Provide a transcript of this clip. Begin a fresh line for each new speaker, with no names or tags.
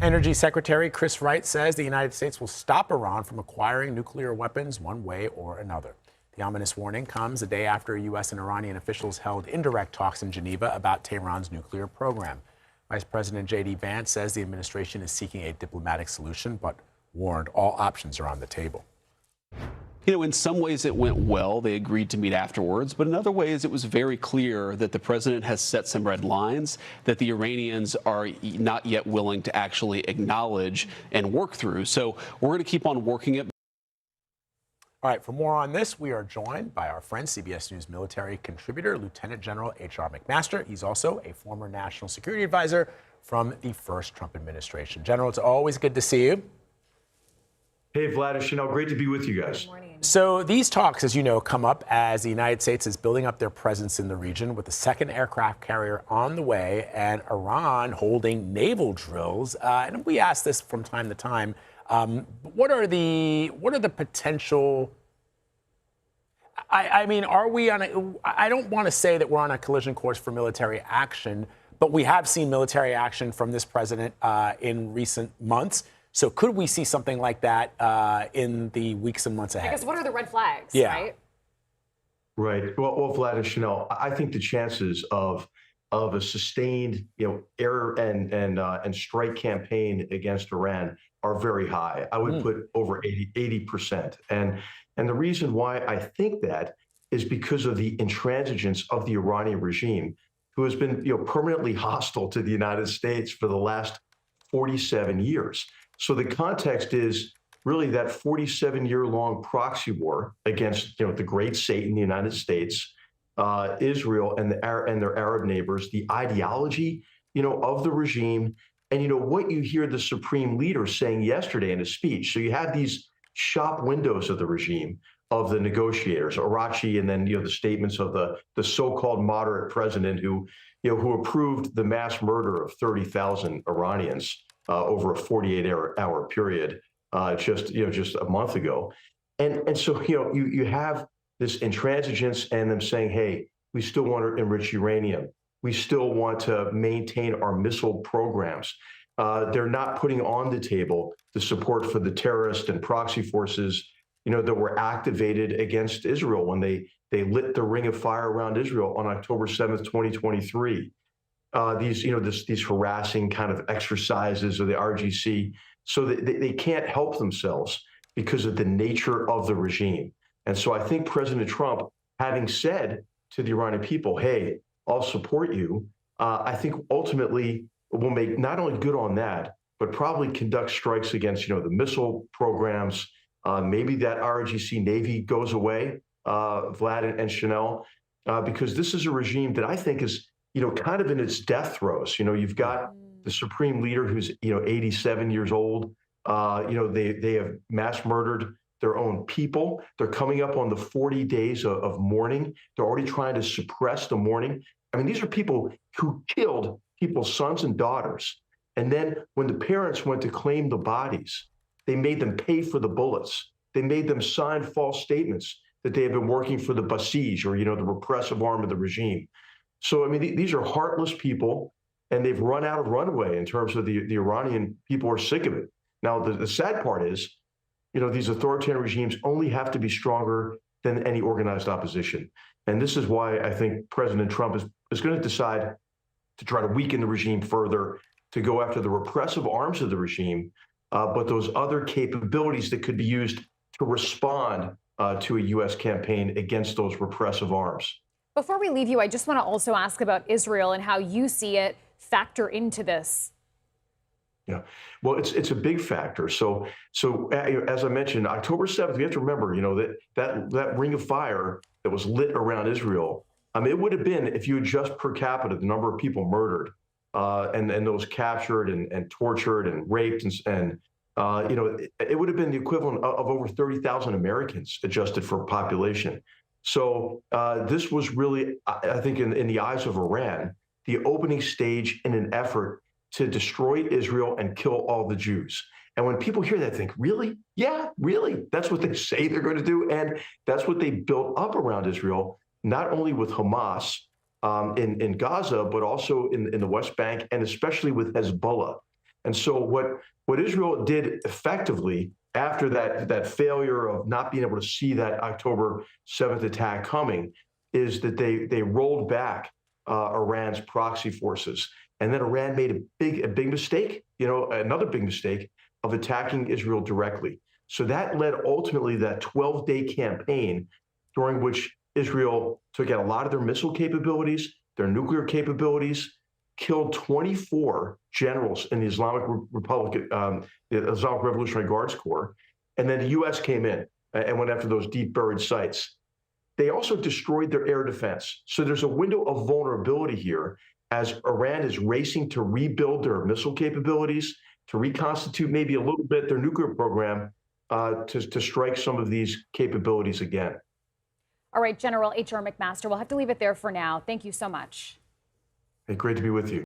Energy Secretary Chris Wright says the United States will stop Iran from acquiring nuclear weapons one way or another. The ominous warning comes a day after U.S. and Iranian officials held indirect talks in Geneva about Tehran's nuclear program. Vice President J.D. Vance says the administration is seeking a diplomatic solution, but warned all options are on the table.
You know, in some ways it went well. They agreed to meet afterwards. But in other ways, it was very clear that the president has set some red lines that the Iranians are not yet willing to actually acknowledge and work through. So we're going to keep on working it.
All right, for more on this, we are joined by our friend, CBS News military contributor, Lieutenant General H.R. McMaster. He's also a former national security advisor from the first Trump administration. General, it's always good to see you.
Hey, Vlad and Chanel, great to be with you guys.
Good morning.
So these talks, as you know, come up as the United States is building up their presence in the region with the second aircraft carrier on the way and Iran holding naval drills. And we ask this from time to time. What are the potential? I mean, are we on a? I don't want to say that we're on a collision course for military action, but we have seen military action from this president in recent months. So could we see something like that in the weeks and months ahead?
I guess what are the red flags,
yeah.
right?
Right. Well, Vlad and Chanel, I think the chances of a sustained, air and strike campaign against Iran are very high. I would put over 80%. And the reason why I think that is because of the intransigence of the Iranian regime, who has been, permanently hostile to the United States for the last 47 years. So the context is really that 47-year-long proxy war against, the great Satan, the United States, Israel, and their Arab neighbors, the ideology, of the regime, and what you hear the supreme leader saying yesterday in his speech. So you have these shop windows of the regime, of the negotiators, Arachi, and then the statements of the so-called moderate president who approved the mass murder of 30,000 Iranians over a 48-hour period just a month ago. And so, you have this intransigence and them saying, hey, we still want to enrich uranium. We still want to maintain our missile programs. They're not putting on the table the support for the terrorist and proxy forces, that were activated against Israel when they lit the ring of fire around Israel on October 7th, 2023. These harassing kind of exercises of the RGC, so that they can't help themselves because of the nature of the regime. And so I think President Trump, having said to the Iranian people, hey, I'll support you, I think ultimately will make not only good on that, but probably conduct strikes against, the missile programs. Maybe that RGC Navy goes away, Vlad and Chanel, because this is a regime that I think is, kind of in its death throes. You've got the supreme leader who's, 87 years old. They have mass murdered their own people. They're coming up on the 40 days of mourning. They're already trying to suppress the mourning. I mean, these are people who killed people's sons and daughters. And then when the parents went to claim the bodies, they made them pay for the bullets. They made them sign false statements that they have been working for the Basij, or, the repressive arm of the regime. So, I mean, these are heartless people, and they've run out of runway in terms of the Iranian people are sick of it. Now, the sad part is, these authoritarian regimes only have to be stronger than any organized opposition. And this is why I think President Trump is going to decide to try to weaken the regime further, to go after the repressive arms of the regime, but those other capabilities that could be used to respond to a U.S. campaign against those repressive arms.
Before we leave you, I just want to also ask about Israel and how you see it factor into this.
Yeah, well, it's a big factor. So as I mentioned, October 7th, we have to remember, that ring of fire that was lit around Israel. I mean, it would have been, if you adjust per capita, the number of people murdered and those captured and tortured and raped and it would have been the equivalent of over 30,000 Americans adjusted for population. So this was really, I think, in the eyes of Iran, the opening stage in an effort to destroy Israel and kill all the Jews. And when people hear that, think, really? Yeah, really? That's what they say they're going to do. And that's what they built up around Israel, not only with Hamas in Gaza, but also in the West Bank, and especially with Hezbollah. And so what Israel did effectively after that failure of not being able to see that October 7th attack coming is that they rolled back Iran's proxy forces. And then Iran made a big mistake, another big mistake of attacking Israel directly. So that led ultimately that 12-day campaign during which Israel took out a lot of their missile capabilities, their nuclear capabilities, killed 24 generals in the Islamic Republic, the Islamic Revolutionary Guards Corps, and then the U.S. came in and went after those deep buried sites. They also destroyed their air defense. So there's a window of vulnerability here as Iran is racing to rebuild their missile capabilities, to reconstitute maybe a little bit their nuclear program, to strike some of these capabilities again.
All right, General H.R. McMaster, we'll have to leave it there for now. Thank you so much.
Hey, great to be with you.